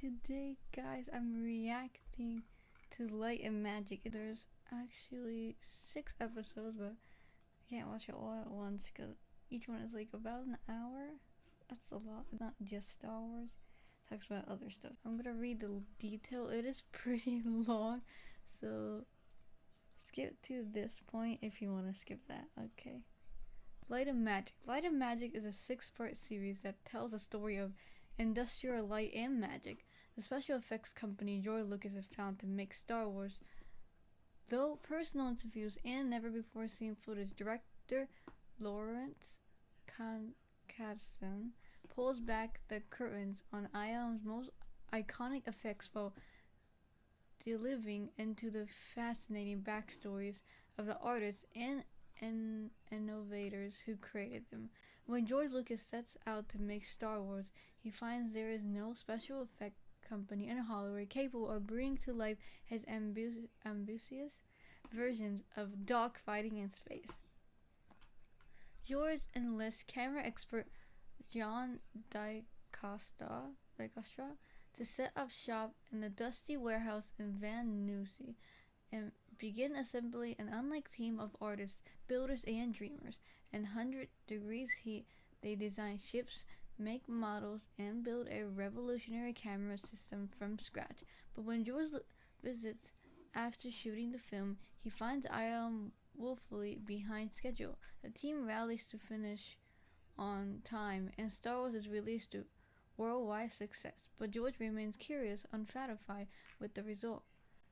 Today, guys, I'm reacting to Light and Magic. There's actually 6 episodes, but I can't watch it all at once because each one is like about an hour. That's a lot. It's not just Star Wars. It talks about other stuff. I'm gonna read the detail. It is pretty long, so skip to this point if you want to skip that. Okay. Light and Magic. Light and Magic is a 6-part series that tells the story of industrial light and magic. The special effects company George Lucas has found to make Star Wars. Though personal interviews and never before seen footage, director Lawrence Kasdan pulls back the curtains on ILM's most iconic effects while delving into the fascinating backstories of the artists and innovators who created them. When George Lucas sets out to make Star Wars, he finds there is no special effect company in Hollywood capable of bringing to life his ambitious versions of dogfighting in space. George enlists camera expert John DiCosta to set up shop in the dusty warehouse in Van Nuys and begin assembling an unlike team of artists, builders, and dreamers. In 100 degrees heat, they design ships, make models, and build a revolutionary camera system from scratch. But when George visits after shooting the film, he finds ILM woefully behind schedule. The team rallies to finish on time, and Star Wars is released to worldwide success. But George remains curious, unsatisfied with the result.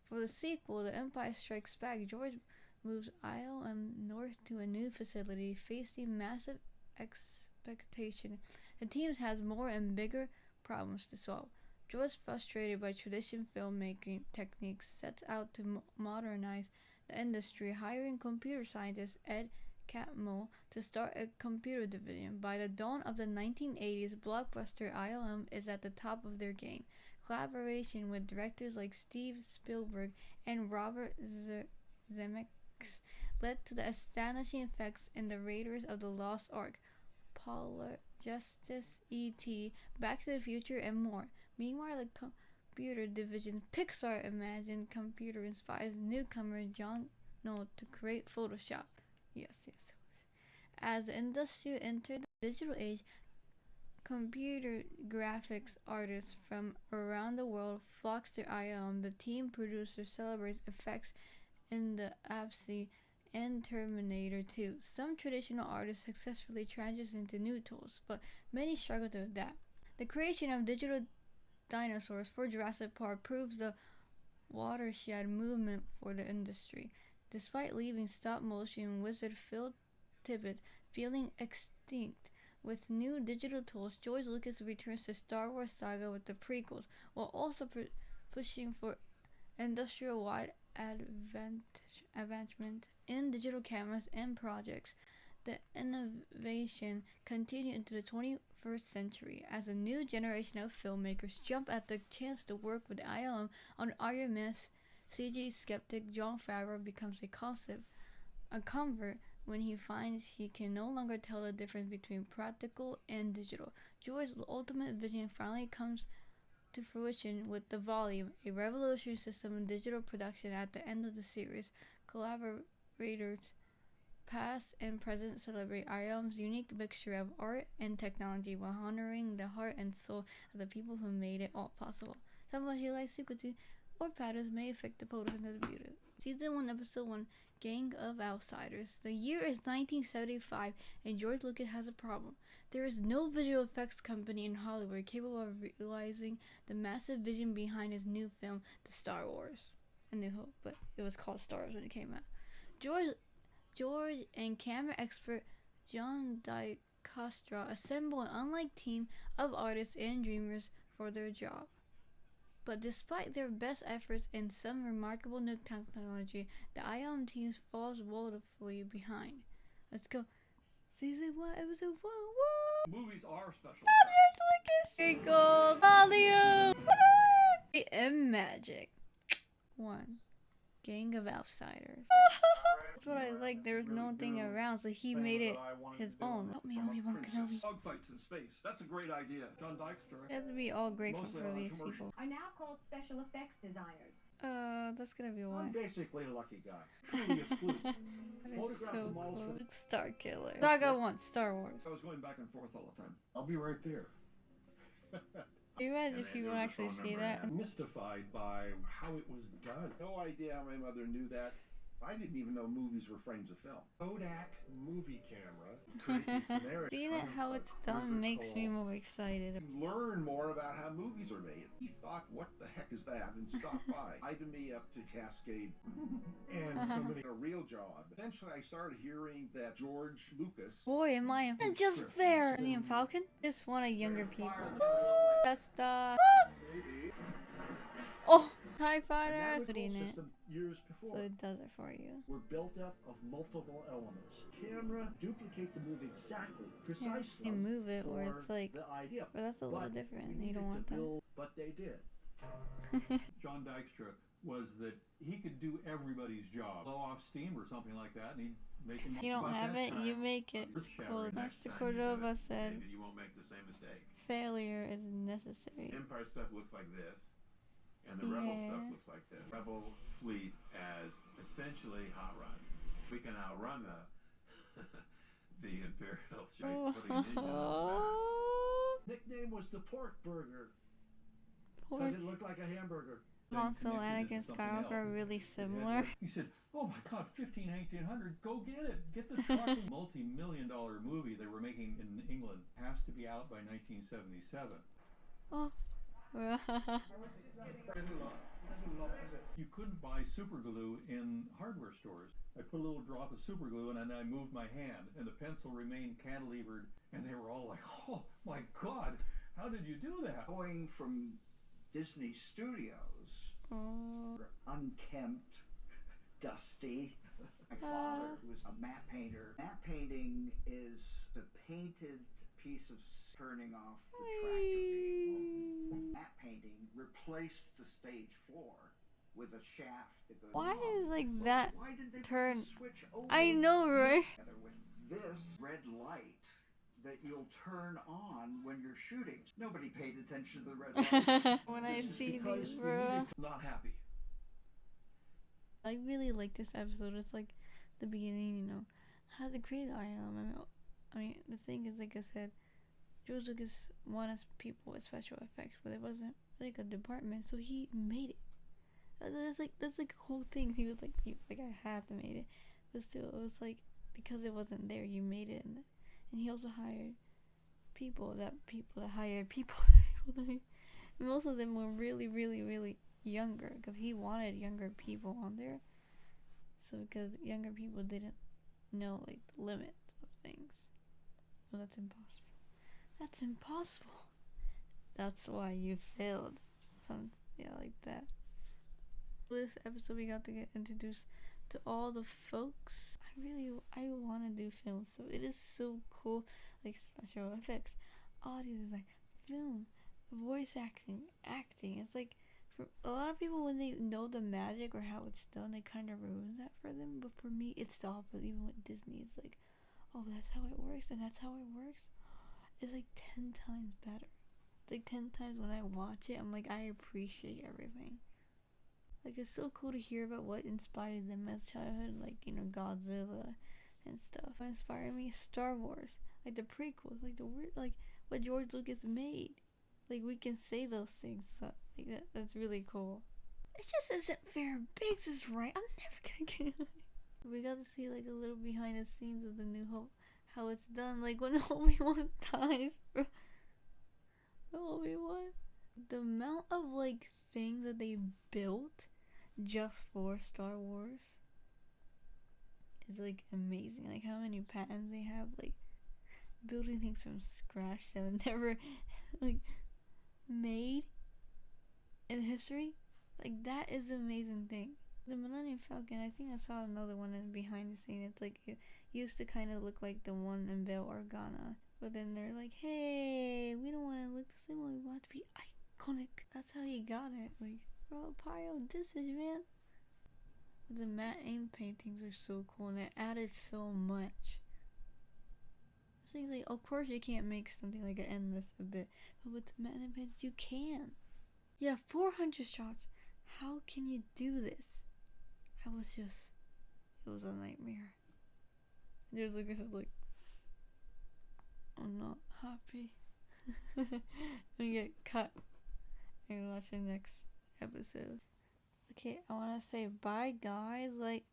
For the sequel, The Empire Strikes Back, George moves ILM north to a new facility, facing massive expectation. The team has more and bigger problems to solve. George, frustrated by traditional filmmaking techniques, sets out to modernize the industry, hiring computer scientist Ed Catmull to start a computer division. By the dawn of the 1980s, blockbuster ILM is at the top of their game. Collaboration with directors like Steve Spielberg and Robert Zemeckis led to the astonishing effects in The Raiders of the Lost Ark, Polar Justice, E.T., Back to the Future, and more. Meanwhile, the computer division's Pixar imagined computer inspires newcomer John Knoll to create Photoshop. Yes. As the industry entered the digital age, computer graphics artists from around the world flocks to ILM. The team producer celebrates effects in the Apsy and Terminator 2. Some traditional artists successfully transition to new tools, but many struggle to adapt. The creation of digital dinosaurs for Jurassic Park proves the watershed movement for the industry. Despite leaving stop-motion wizard Phil Tippett feeling extinct, with new digital tools, George Lucas returns to Star Wars saga with the prequels, while also pushing for industrial-wide advancement in digital cameras and projects. The innovation continued into the 21st century as a new generation of filmmakers jump at the chance to work with ILM on Iron Man. CG skeptic Jon Favreau becomes a convert when he finds he can no longer tell the difference between practical and digital. George's ultimate vision finally comes to fruition with The Volume, a revolutionary system in digital production at the end of the series. Collaborators past and present celebrate ILM's unique mixture of art and technology while honoring the heart and soul of the people who made it all possible. Some of the highlight sequences or patterns may affect the photosynthesis of beauty. Season 1, Episode 1, Gang of Outsiders. The year is 1975, and George Lucas has a problem. There is no visual effects company in Hollywood capable of realizing the massive vision behind his new film, The Star Wars. A New Hope, but it was called Star Wars when it came out. George and camera expert John DiCosta assemble an unlike team of artists and dreamers for their job. But despite their best efforts and some remarkable new technology, the ILM team falls woefully behind. Let's go. Season 1, Episode 1. Woo! Movies are special. There's Lucas. Gold volume. And magic. 1. gang of outsiders. That's what I like. There was no thing around, so he made it his own. Help me, Obi-Wan Kenobi. Dogfights in space. That's a great idea. John Dykstra. We have to be all grateful for these people. Are now called special effects designers. That's gonna be why. I'm basically a lucky guy. Truly a sleuth. That is so cool. Star Killer. Saga 1, Star Wars. I was going back and forth all the time. I'll be right there. Can you imagine if people actually see that? I'm mystified by how it was done. No idea how my mother knew that. I didn't even know movies were frames of film. Kodak movie camera. Seeing it how it's done makes me more excited. You learn more about how movies are made. He thought, what the heck is that? And stopped by. Eyed me up to Cascade. And somebody a real job. Eventually I started hearing that George Lucas. Boy, am I just fair. Millennium Falcon? Just one of younger people. That's the... Oh! High fighters! Putting it. Years before. So it does it for you. Were built up of multiple elements. Camera duplicate the movie exactly, precisely. Yeah, they move it where it's like, the idea. but that's a little different. You don't want that. But they did. John Dykstra was that he could do everybody's job. Blow off steam or something like that, and he'd make them. You don't have it, you make it. It's cool. Master Cordova said, maybe you won't make the same mistake. Failure is necessary. Empire stuff looks like this, and the Rebel stuff looks like this. Rebel fleet as essentially hot rods. We can outrun the Imperial ship putting an engine on the Nickname was the Pork Burger. Pork. Because it looked like a hamburger. Han Solo and Anakin Skywalker are really similar. He said, oh my god, 1800, go get it. Get the fucking multi-million-dollar movie they were making in England. Has to be out by 1977. Oh. You couldn't buy super glue in hardware stores. I put a little drop of super glue and then I moved my hand and the pencil remained cantilevered and they were all like, oh my god, how did you do that? Going from Disney Studios, unkempt, dusty. My father was a matte painter. Matte painting is the painted piece of turning off the tractor. Matte painting replaced the stage floor with a shaft that goes. Why off. is like that Why did they turn? switch over? I know, right? With this red light that you'll turn on when you're shooting. Nobody paid attention to the red light. When I see Because these, we bro. needed to- not happy. I really like this episode. It's like the beginning, you know, how the great I am. I mean, the thing is, like I said, George Lucas wanted people with special effects, but it wasn't like a department, so he made it. That's like a whole thing. He was like, I had to make it, but still, it was like because it wasn't there, you made it, and he also hired people that hired people. Most of them were really, really, really younger because he wanted younger people on there. So because younger people didn't know like the limits of things. Well, that's impossible. That's impossible. That's why you failed. Yeah, like that. This episode we got to get introduced to all the folks. I want to do film, so it is so cool. Like special effects, audio design, film, voice acting. It's like for a lot of people when they know the magic or how it's done, it kind of ruins that for them. But for me, it's the opposite. Even with Disney, it's like, oh, that's how it works, and that's how it works. It's like 10 times better. It's like 10 times when I watch it, I'm like, I appreciate everything. Like, it's so cool to hear about what inspired them as childhood, like, you know, Godzilla and stuff. What inspired me? Star Wars. Like, the prequels, like, the weird, like, what George Lucas made. Like, we can say those things, so, like, that's really cool. It just isn't fair. Biggs is right. I'm never gonna get it. We got to see, like, a little behind the scenes of the New Hope, how it's done, like, when Obi-Wan dies, bro. Obi-Wan. The amount of, like, things that they built just for Star Wars is, like, amazing. Like, how many patents they have, like, building things from scratch that were never, like, made in history. Like, that is an amazing thing. The Millennium Falcon, I think I saw another one in behind the scene. It's like, it used to kind of look like the one in Bail Organa. But then they're like, hey, we don't want to look the same way. We want it to be iconic. That's how you got it. Like, bro, Pyro, this is, man. But the matte aim paintings are so cool and it added so much. So like, of course you can't make something like an endless a bit, but with the matte aim paintings you can. Yeah, 400 shots. How can you do this? It was a nightmare. There's like I said, like, I'm not happy. We get cut and watch the next episode. Okay, I want to say bye, guys. Like,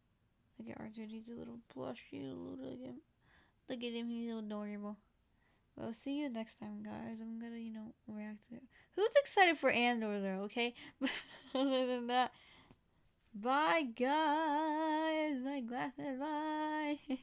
look at Arthur. He's a little plushy. Look at him. Look at him. He's adorable. Well, see you next time, guys. I'm gonna, react to it. Who's excited for Andor, though? Okay, but other than that, bye, guys. My glasses. Bye.